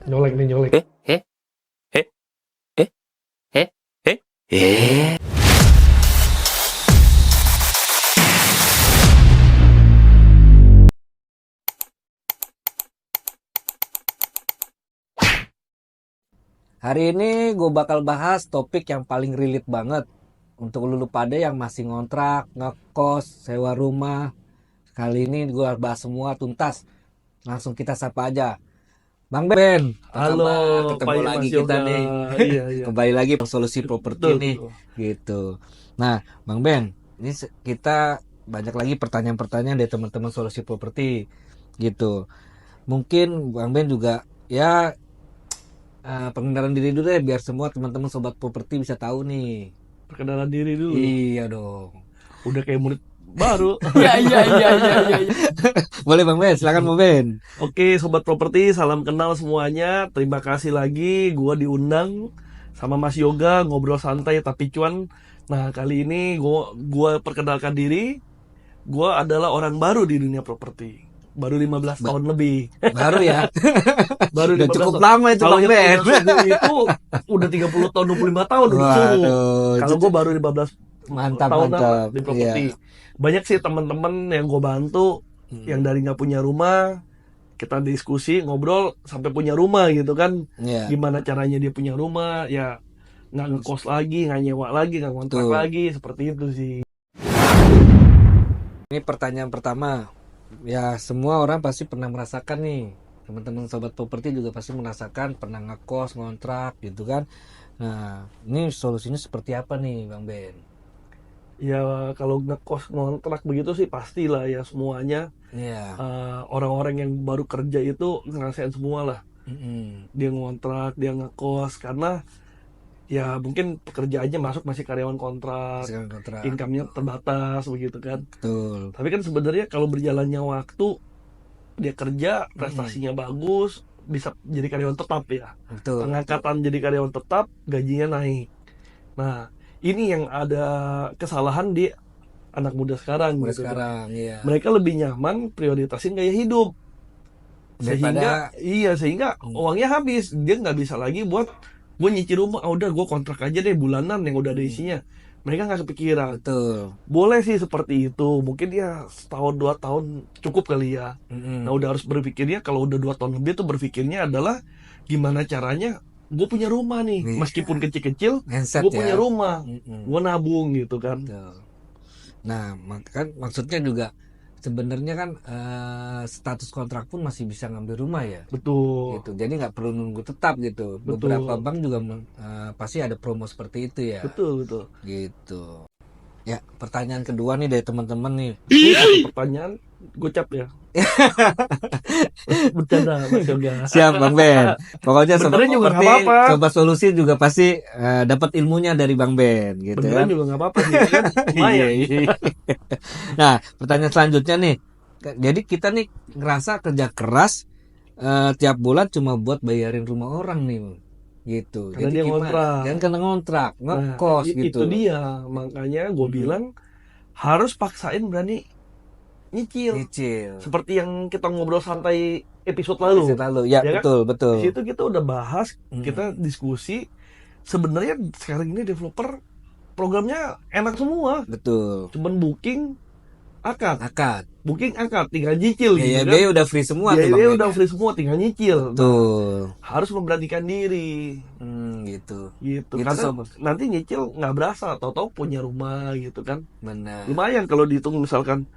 Nyolek nih, nyolek. Eh, eh, eh, eh, eh, eh. Hari ini gue bakal bahas topik yang paling relate banget untuk lulu pada yang masih ngontrak, ngekos, sewa rumah. Kali ini gue bahas semua tuntas. Langsung kita sapa aja. Bang Ben, apa Halo, kabar? Ketemu Pak lagi Mas kita Yoga. nih. Iya, iya. Kembali lagi solusi properti Betul, nih. betul. Gitu. Nah, Bang Ben, ini kita banyak lagi pertanyaan-pertanyaan dari teman-teman solusi properti. Gitu. Mungkin Bang Ben juga ya pengenalan diri dulu deh biar semua teman-teman sobat properti bisa tahu nih. Perkenalan diri dulu. Iya dong. Udah kayak murid baru. Iya. Boleh Bang Ben, silakan Bang Ben. Oke, sobat properti, salam kenal semuanya. Terima kasih lagi gua diundang sama Mas Yoga ngobrol santai tapi cuan. Nah, kali ini gua perkenalkan diri. Gua adalah orang baru di dunia properti. Baru 15 tahun lebih. Baru ya. Baru Udah 15 cukup tahun. lama itu Kalau Bang yang Ben. itu udah 30 tahun, 25 tahun udah suhu. Waduh, Kalau gue baru 15 mantap tahun mantap. di properti. Iya. Banyak sih teman-teman yang gue bantu yang dari nggak punya rumah, kita diskusi ngobrol sampai punya rumah gitu kan. Iya. Gimana caranya dia punya rumah, ya nggak ngekos lagi, nggak nyewa lagi, nggak kontrak Betul. lagi, seperti itu sih. Ini pertanyaan pertama. Ya, semua orang pasti pernah merasakan nih. Teman-teman sobat properti juga pasti merasakan pernah ngekos, ngontrak gitu kan. Nah, ini solusinya seperti apa nih Bang Ben? Ya kalau ngekos ngontrak begitu sih pastilah ya semuanya. Iya. Orang-orang yang baru kerja itu ngerasain semua lah. Mm-mm. Dia ngontrak, dia ngekos karena ya mungkin pekerjaannya masuk masih karyawan kontrak, Sekarang kontrak. income-nya terbatas begitu kan. Betul. Tapi kan sebenarnya kalau berjalannya waktu dia kerja, prestasinya bagus, bisa jadi karyawan tetap ya. Betul. Pengangkatan jadi karyawan tetap, gajinya naik. Nah, ini yang ada kesalahan di anak muda sekarang Mulai gitu kan. sekarang, iya. Mereka lebih nyaman prioritasin gaya hidup. Sehingga uangnya habis, dia nggak bisa lagi buat gue nyicil rumah. Udah gue kontrak aja deh bulanan yang udah ada isinya. Mereka nggak kepikiran. Betul. Boleh sih seperti itu, mungkin ya setahun 2 tahun cukup kali ya. Mm-mm. Nah udah harus berpikirnya kalau udah 2 tahun lebih tuh berpikirnya adalah gimana caranya gue punya rumah nih, Iya. meskipun kecil-kecil, Mindset gue ya. punya rumah, Mm-mm. gue nabung gitu kan. Betul. Nah, kan maksudnya juga sebenarnya kan status kontrak pun masih bisa ngambil rumah ya. Betul. Gitu. Jadi nggak perlu nunggu tetap gitu. Betul. Beberapa bank juga pasti ada promo seperti itu ya. Betul. Gitu. Ya, pertanyaan kedua nih dari teman-teman nih. Ini satu pertanyaan gocap ya. Bercanda Mas Yoga. Siap Bang Ben. Pokoknya sobat Beneran juga properti, nggak apa-apa. sobat solusi juga pasti dapat ilmunya dari Bang Ben gitu Beneran kan. juga nggak apa-apa sih kan. Lumayan. Iya. Nah, pertanyaan selanjutnya nih. Jadi kita nih ngerasa kerja keras tiap bulan cuma buat bayarin rumah orang nih, gitu. Karena Jadi dia gimana? ngontrak. Dan karena ngontrak, ngekos gitu. Itu dia. Makanya gue bilang harus paksain berani nyicil. Seperti yang kita ngobrol santai episode lalu. Ya, Ya kan? betul. Di situ kita udah bahas, kita diskusi. Sebenarnya sekarang ini developer programnya enak semua. Betul. Cuman booking akad, tinggal Ya, nyicil gitu kan. biaya udah free semua tuh Bang Biaya Ben. udah free semua, tinggal nyicil. Betul. Harus memberanikan diri. Gitu. Gitu. Gitu, Karena sobat. nanti nyicil nggak berasa, tahu-tahu punya rumah gitu kan. Benar. Lumayan kalau dihitung misalkan,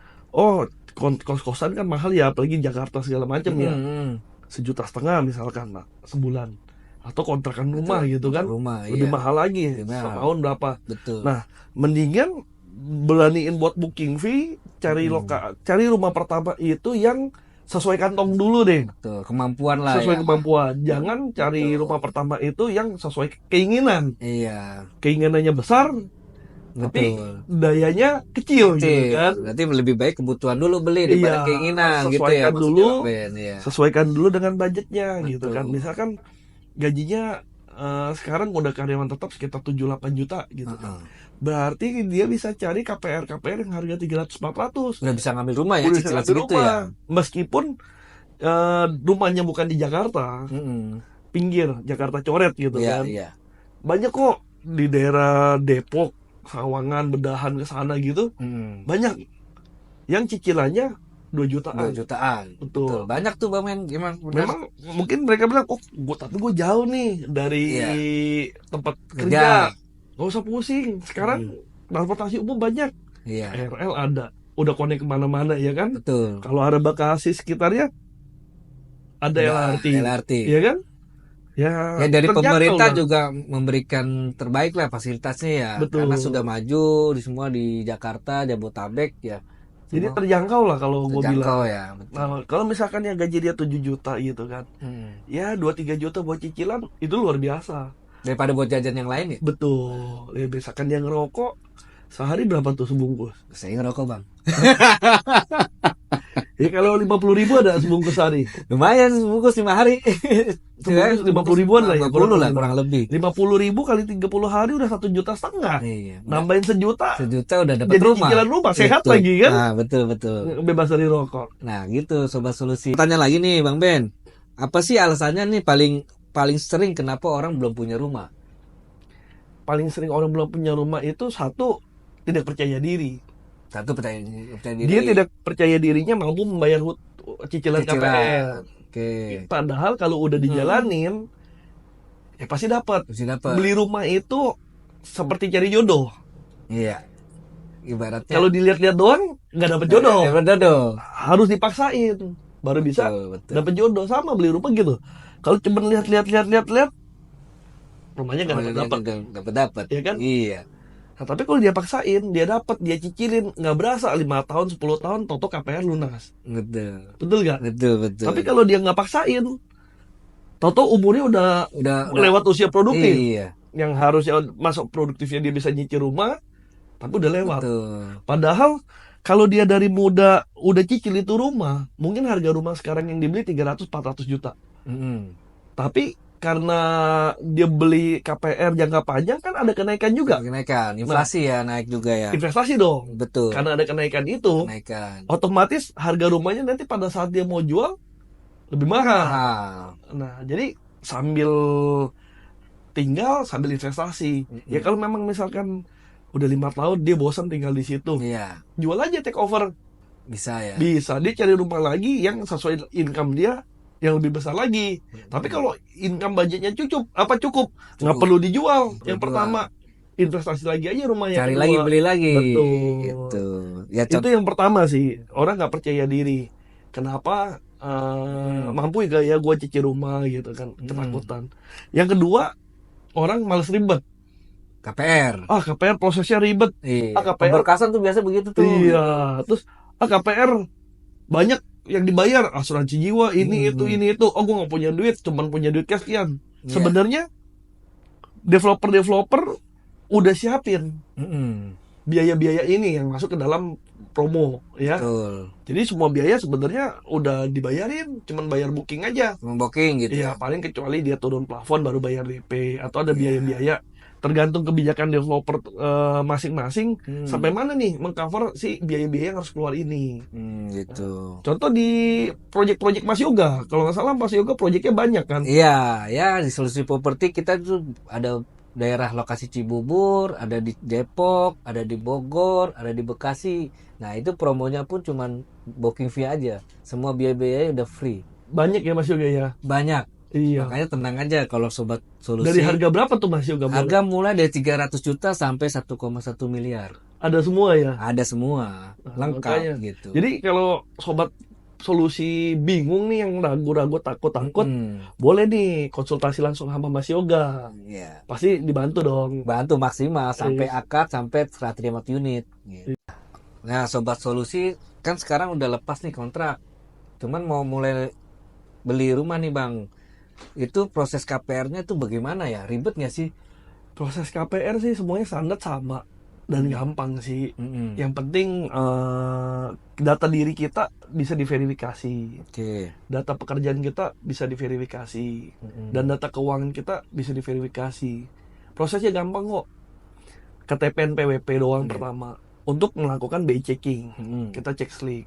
kos-kosan kan mahal ya, apalagi Jakarta segala macam ya. 1,5 juta misalkan lah sebulan. Atau kontrakan rumah gitu kan. Rumah, Lebih iya. mahal lagi. Lebih mahal. Setahun berapa. Betul. Nah, mendingan beraniin buat booking fee, cari rumah pertama itu yang sesuai kantong dulu deh. Betul. Kemampuan lah. Sesuai ya. kemampuan. Jangan cari rumah pertama itu yang sesuai keinginan. Iya. Keinginannya besar, tapi dayanya kecil gitu kan. Berarti lebih baik kebutuhan dulu beli daripada keinginan gitu ya. Sesuaikan dulu. Ya. Sesuaikan dulu dengan budgetnya gitu Betul. kan. Misalkan gajinya sekarang udah karyawan tetap sekitar 7-8 juta gitu kan. Berarti dia bisa cari KPR yang harga 300-400. Udah bisa ngambil rumah ya, Udah bisa cicilan ngambil segitu rumah. ya. Meskipun rumahnya bukan di Jakarta, pinggir Jakarta coret gitu Iya, kan. iya. Banyak kok di daerah Depok, Sawangan, Bedahan ke sana gitu. Banyak yang cicilannya 2 jutaan. 2 jutaan. Betul. Banyak tuh Bang Men, emang benar. Memang mungkin mereka bilang, oh tapi gue jauh nih dari Iya. tempat Kerja. kerja. Gak usah pusing. Sekarang transportasi umum banyak. Iya, KRL ada. Udah connect kemana-mana ya kan. betul. Kalau ada Bekasi sekitarnya ada LRT. LRT. Ya kan? Ya, Ya dari terjangkau pemerintah lah. juga memberikan terbaik lah fasilitasnya ya. Betul. Karena sudah maju di semua di Jakarta, Jabotabek ya. Jadi Semua terjangkau lah kalau gue terjangkau bilang. ya. Betul. Nah, kalau misalkan yang gaji dia 7 juta gitu kan. Ya 2-3 juta buat cicilan itu luar biasa. Daripada buat jajan yang lain ya. Betul. Ya misalkan dia ngerokok sehari berapa tuh sebungkus? Saya ngerokok Bang. Ya kalau 50.000 ada sebungkus sehari. Lumayan bungkus 5 hari. Sebungkus 50.000-an lah ya. 50 lah kurang lebih. 50.000 kali 30 hari udah 1,5 juta. Iya. Nambahin sejuta. Sejuta udah dapat Jadi rumah. cicilan rumah sehat Betul. lagi kan? Nah, betul. Bebas dari rokok. Nah, gitu Sobat Solusi. Tanya lagi nih Bang Ben. Apa sih alasannya nih paling sering kenapa orang belum punya rumah? Paling sering orang belum punya rumah itu satu, tidak percaya diri. Satu percaya diri. Dia tidak percaya dirinya mampu membayar cicilan KPR. Oke. Padahal kalau udah dijalanin, ya pasti dapat. Mesti dapat. Beli rumah itu seperti cari jodoh. Iya. Ibaratnya Kalau dilihat-lihat doang, nggak dapat jodoh. Dapat jodoh. Harus dipaksain, baru bisa Betul. dapat jodoh. Sama beli rumah gitu. Kalau cuma lihat, rumahnya nggak dapat. Dapat. Ya kan? Iya. Nah, tapi kalau dia paksain, dia dapat, dia cicilin, nggak berasa 5 tahun, 10 tahun, toto KPR lunas. Betul. Betul nggak? Betul. Tapi kalau dia nggak paksain, toto umurnya udah lewat usia produktif. Iya. Yang harusnya masuk produktifnya dia bisa nyicil rumah, tapi udah lewat. Betul. Padahal kalau dia dari muda udah cicil itu rumah, mungkin harga rumah sekarang yang dibeli 300-400 juta. Tapi karena dia beli KPR jangka panjang kan ada kenaikan juga. Kenaikan, inflasi ya naik juga ya. Investasi dong. Betul. Karena ada kenaikan itu, Kenaikan. otomatis harga rumahnya nanti pada saat dia mau jual lebih mahal. Mahal. Nah, jadi sambil tinggal sambil investasi. Ya kalau memang misalkan udah 5 tahun dia bosan tinggal di situ, Iya. jual aja, take over. Bisa ya. Bisa dia cari rumah lagi yang sesuai income dia yang lebih besar lagi. Tapi kalau income budgetnya cukup, nggak perlu dijual. Yang pertama investasi lagi aja rumah yang Cari kedua. lagi, beli lagi. Betul. Gitu. Ya, Itu yang pertama sih, orang nggak percaya diri. Kenapa mampu gak ya gue cicil rumah gitu kan, ketakutan. Yang kedua, orang males ribet. KPR. KPR prosesnya ribet. Iya. KPR. Pemberkasan tuh biasa begitu tuh. Iya, terus KPR banyak yang dibayar, asuransi jiwa ini itu. Oh, gue nggak punya duit, cuman punya duit cash sekian. Iya. Sebenarnya developer udah siapin biaya-biaya ini yang masuk ke dalam promo ya. Betul. Jadi semua biaya sebenarnya udah dibayarin, cuman bayar booking aja. Membooking gitu. Iya, paling kecuali dia turun plafon baru bayar DP atau ada biaya-biaya. Tergantung kebijakan developer masing-masing sampai mana nih mengcover si biaya-biaya yang harus keluar ini. Gitu. Contoh di proyek-proyek Mas Yoga, kalau nggak salah Mas Yoga proyeknya banyak kan? Iya, ya di Solusi Properti kita tuh ada daerah lokasi Cibubur, ada di Depok, ada di Bogor, ada di Bekasi. Nah itu promonya pun cuman booking fee aja, semua biaya-biaya udah free. Banyak ya Mas Yoga ya? Banyak. Iya. Makanya tenang aja kalau Sobat Solusi. Dari harga berapa tuh Mas Yoga? Harga mulai dari 300 juta sampai 1,1 miliar. Ada semua ya? Ada semua, lengkap makanya. gitu. Jadi kalau Sobat Solusi bingung nih yang ragu-ragu takut-takut, boleh nih konsultasi langsung sama Mas Yoga. Iya. Pasti dibantu dong. Bantu maksimal sampai akad sampai serah terima unit. Gitu. Nah, Sobat Solusi kan sekarang udah lepas nih kontrak. Cuman mau mulai beli rumah nih Bang. Itu proses KPR-nya tuh bagaimana ya? Ribet nggak sih? Proses KPR sih semuanya standar sama dan gampang sih. Yang penting data diri kita bisa diverifikasi. Oke. Data pekerjaan kita bisa diverifikasi. Dan data keuangan kita bisa diverifikasi. Prosesnya gampang kok. KTP NPWP doang pertama. Untuk melakukan BI checking. Kita cek slik.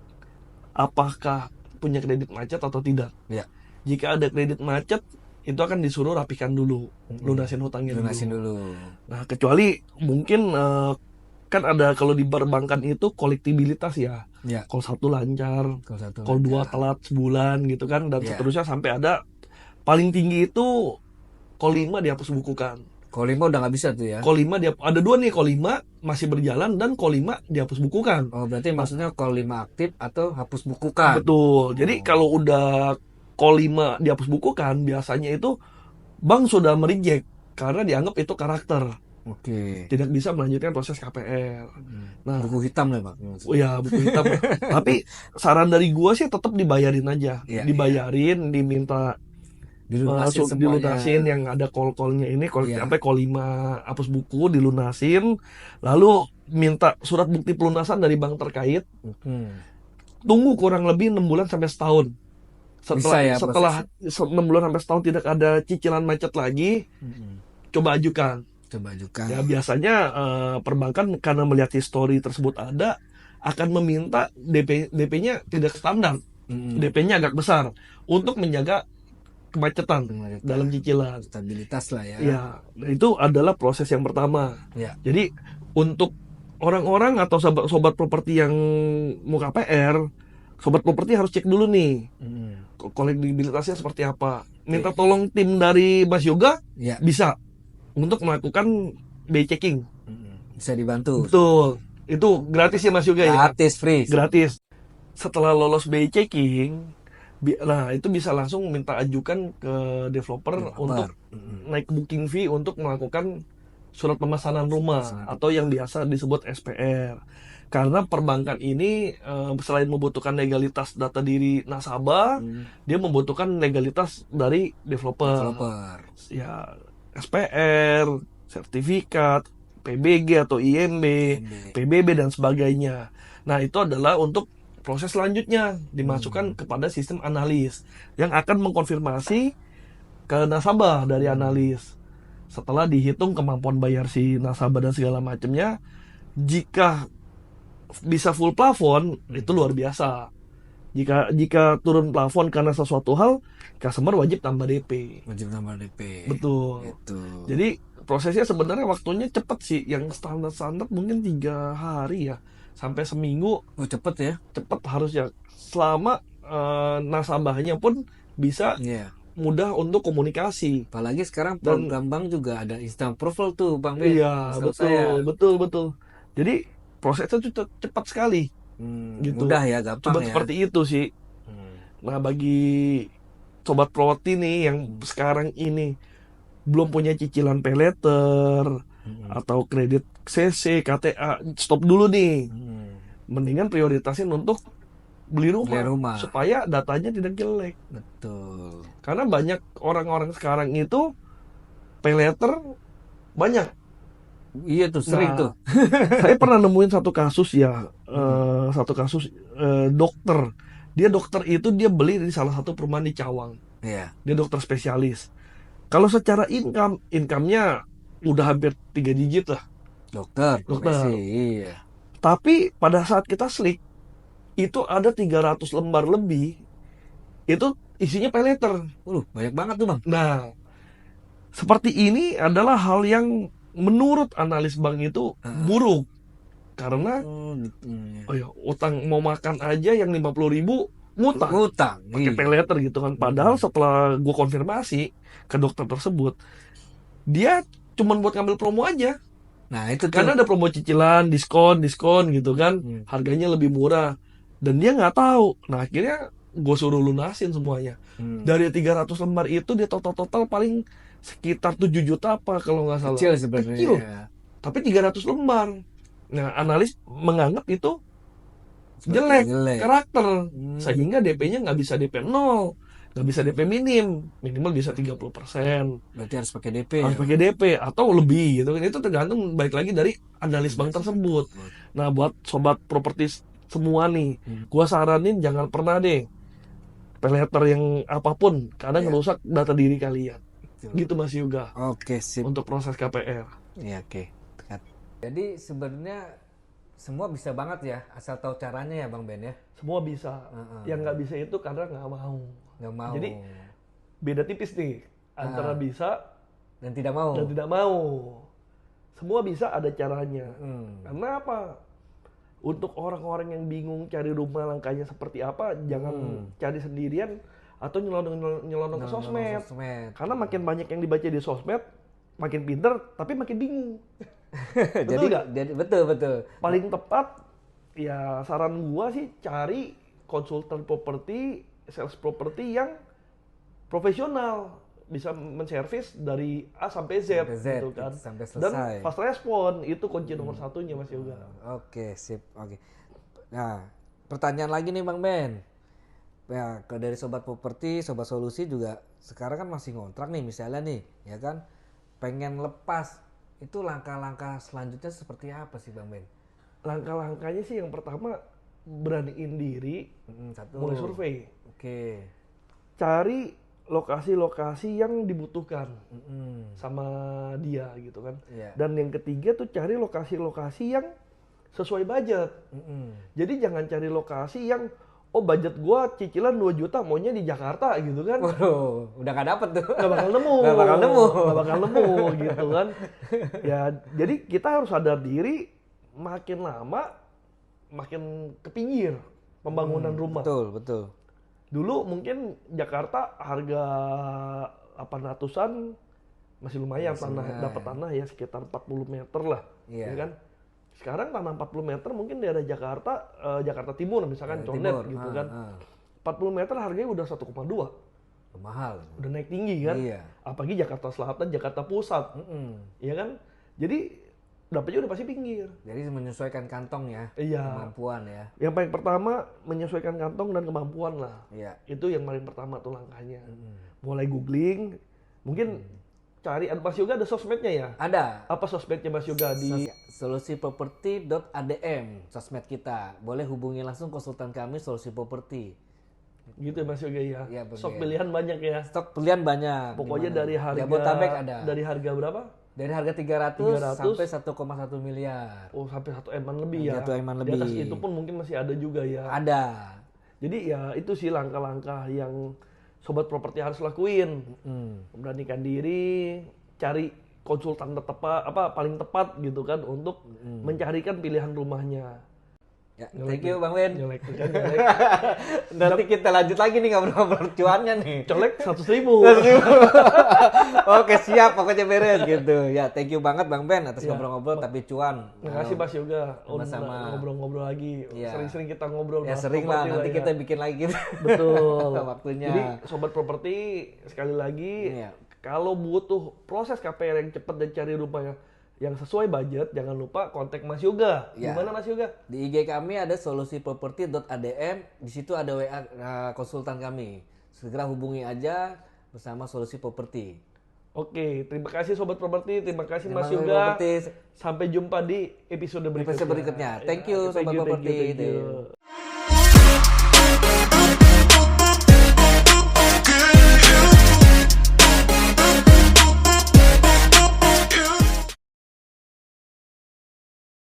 Apakah punya kredit macet atau tidak? Ya. Jika ada kredit macet, itu akan disuruh rapikan dulu, lunasin hutangnya Lunasin dulu. dulu. Nah, kecuali mungkin kan ada kalau di perbankan itu kolektibilitas ya. Ya, Kalau satu lancar, kalau satu kalau dua lancar. telat sebulan gitu kan, dan Ya. seterusnya sampai ada paling tinggi itu call 5 dihapus bukukan. Kalau 5 udah nggak bisa tuh ya. Call 5 ada dua nih, call 5 masih berjalan dan call 5 dihapus bukukan. Oh, berarti maksudnya call 5 aktif atau hapus bukukan. Betul. Jadi kalau udah call 5 dihapus bukukan, biasanya itu bank sudah mereject karena dianggap itu karakter. Oke. Tidak bisa melanjutkan proses KPR. Nah, Buku hitam lah, Pak. oh ya buku hitam. Tapi saran dari gua sih tetap dibayarin aja. Iya, Dibayarin, diminta Dilunasin semuanya. dilunasin yang ada call-callnya ini, Iya. sampai call 5 hapus buku dilunasin, lalu minta surat bukti pelunasan dari bank terkait. Hmm. Tunggu kurang lebih 6 bulan sampai setahun. Bisa ya Setelah 6 bulan sampai setahun tidak ada cicilan macet lagi, coba ajukan. Coba ajukan. Ya biasanya perbankan karena melihat histori tersebut ada, akan meminta DP-nya tidak standar, DP-nya agak besar untuk menjaga kemacetan dalam cicilan. Stabilitas lah ya. Ya, itu adalah proses yang pertama. Ya. Jadi untuk orang-orang atau sobat properti yang mau KPR, sobat properti harus cek dulu nih kolektibilitasnya seperti apa. Minta tolong tim dari Mas Yoga Ya. bisa untuk melakukan BI checking. Bisa dibantu. Betul. Itu gratis ya Mas Yoga ya? Gratis, free. Gratis. Setelah lolos BI checking, nah itu bisa langsung minta ajukan ke developer untuk naik booking fee untuk melakukan surat pemesanan rumah atau yang biasa disebut SPR. Karena perbankan ini selain membutuhkan legalitas data diri nasabah, dia membutuhkan legalitas dari developer. Ya, SPR, sertifikat, PBG atau IMB, PBB dan sebagainya. Nah, itu adalah untuk proses selanjutnya dimasukkan kepada sistem analis yang akan mengkonfirmasi ke nasabah dari analis. Setelah dihitung kemampuan bayar si nasabah dan segala macamnya, jika bisa full plafon itu luar biasa. Jika turun plafon karena sesuatu hal, customer wajib tambah DP. Wajib tambah DP. Betul. Gitu. Jadi prosesnya sebenarnya waktunya cepet sih. Yang standar mungkin 3 hari ya, sampai seminggu. Oh, cepet ya? Cepet harusnya. Selama nasabahnya pun bisa mudah untuk komunikasi. Apalagi sekarang program bank juga ada instant approval tuh, Bang Ben. Iya, betul. Jadi prosesnya itu cepat sekali. Gitu. Mudah ya, gampang Coba ya. seperti itu sih. Nah, bagi sobat properti nih yang sekarang ini belum punya cicilan pay letter atau kredit CC, KTA, stop dulu nih. Mendingan prioritasin untuk beli rumah supaya datanya tidak jelek. Betul. Karena banyak orang-orang sekarang itu pay letter banyak. Iya tuh, sering tuh. Saya pernah nemuin satu kasus ya, dokter. Dokter itu dia beli di salah satu perumahan di Cawang. Iya. Dia dokter spesialis. Kalau secara income-nya udah hampir 3 digit lah. Dokter. Iya. Tapi pada saat kita slik, itu ada 300 lembar lebih. Itu isinya pay letter. Banyak banget tuh, Bang. Nah, seperti ini adalah hal yang menurut analis bank itu buruk. Karena utang mau makan aja yang 50.000 ngutang pakai pay letter gitu kan. Padahal setelah gue konfirmasi ke dokter tersebut, dia cuma buat ngambil promo aja. Nah, itu tuh. Karena ada promo cicilan, diskon gitu kan, harganya lebih murah. Dan dia nggak tahu. Nah, akhirnya gue suruh lunasin semuanya. Dari 300 lembar itu dia total paling sekitar 7 juta apa kalau nggak salah. Kecil sebenarnya. Kecil. Tapi 300 lembar. Nah, analis menganggap itu jelek. Karakter. Sehingga DP-nya nggak bisa DP 0, nggak bisa DP minim, minimal bisa 30%. Berarti harus pakai DP. Harus pakai DP atau lebih gitu kan. Itu tergantung baik lagi dari analis bank tersebut. Nah, buat sobat properti semua nih, gua saranin jangan pernah deh pay letter yang apapun, kadang ngerusak data diri kalian. Gitu Mas Yoga. Oke, sip. Untuk proses KPR. Iya, oke. Jadi sebenarnya semua bisa banget ya, asal tahu caranya ya, Bang Ben ya. Semua bisa. Yang nggak bisa itu karena nggak mau. Nggak mau. Jadi beda tipis nih. antara bisa Dan tidak mau. dan tidak mau. Semua bisa, ada caranya. Mm. Karena apa? Untuk orang-orang yang bingung cari rumah langkahnya seperti apa, jangan cari sendirian atau nyelonong ke sosmed. Karena makin banyak yang dibaca di sosmed, makin pinter tapi makin bingung. Betul nggak? Jadi betul. Paling tepat ya saran gua sih cari konsultan properti, sales properti yang profesional, bisa menservis dari A sampai Z, Sampai Z, gitu kan. sampai Dan selesai. fast respon itu kunci nomor satunya Mas Yoga. Oke, sip. Oke. Nah, pertanyaan lagi nih Bang Ben. Ya, kalau dari sobat properti, sobat solusi juga sekarang kan masih ngontrak nih misalnya nih, ya kan? Pengen lepas, itu langkah-langkah selanjutnya seperti apa sih Bang Ben? Langkah-langkahnya sih yang pertama beraniin diri, Satu. mulai survei. Oke. Cari lokasi-lokasi yang dibutuhkan Mm-mm. sama dia gitu kan. Iya. Dan yang ketiga tuh cari lokasi-lokasi yang sesuai budget. Mm-mm. Jadi jangan cari lokasi yang budget gua cicilan 2 juta maunya di Jakarta gitu kan. Waduh, udah gak dapet tuh. Nggak bakal nemu. Nggak bakal nemu. Nggak bakal nemu gitu kan. Ya, jadi kita harus sadar diri makin lama makin ke pinggir pembangunan rumah. Betul. Dulu mungkin Jakarta harga 800-an masih lumayan dapat tanah ya sekitar 40 meter lah, Iya. ya kan? Sekarang tanah 40 meter mungkin daerah Jakarta, Jakarta Timur misalkan Jakarta Condet Timur, gitu ah, kan. 40 meter harganya udah 1,2. Mahal. Udah naik tinggi kan? Iya. Apalagi Jakarta Selatan, Jakarta Pusat, ya kan? Jadi dapatnya udah pasti pinggir. Jadi menyesuaikan kantong ya, Iya. kemampuan ya. Yang paling pertama menyesuaikan kantong dan kemampuan lah. Iya. Itu yang paling pertama tuh langkahnya. Mulai googling, mungkin cari Mas Yoga ada sosmednya ya? Ada. Apa sosmednya Mas Yoga di solusiproperty.adm sosmed kita. Boleh hubungi langsung konsultan kami Solusi Properti. gitu ya Mas Yoga ya? Iya, betul. Stok pilihan banyak ya. Stok pilihan banyak. Pokoknya Di mana? dari harga Jabodetabek ada. Dari harga berapa? Dari harga 300, 300 sampai 1,1 miliar. Oh, sampai 1 M lebih ya. 1 M Di atas lebih. itu pun mungkin masih ada juga ya. Ada. Jadi ya itu sih langkah-langkah yang sobat properti harus lakuin. Memberanikan diri, cari konsultan paling tepat gitu kan untuk mencarikan pilihan rumahnya. Ya, thank you Bang Ben. Nyelek tuh kan, nyelek. Nanti kita lanjut lagi nih ngobrol-ngobrol cuannya nih. Colek 100.000. Oke, siap, pokoknya beres gitu. Ya, thank you banget Bang Ben atas Ya. ngobrol-ngobrol tapi cuan. Makasih Mas Yoga. Sama-sama. Ngobrol-ngobrol lagi. Iya. Sering-sering kita ngobrol. Ya bahas sering lah, properti nanti ya. kita bikin lagi gitu. Betul. Waktunya. Jadi sobat properti sekali lagi Iya. kalau butuh proses KPR yang cepat dan cari rumah yang sesuai budget, jangan lupa kontak Mas Yoga. Ya. Gimana Mas Yoga? Di IG kami ada solusiproperty.adm, di situ ada WA konsultan kami. Segera hubungi aja bersama Solusi Properti. Oke, terima kasih sobat properti, terima kasih Mas Terima kasih, Yoga. Properti. Sampai jumpa di episode berikutnya. Episode berikutnya. Thank you, Ya, sobat properti. thank you.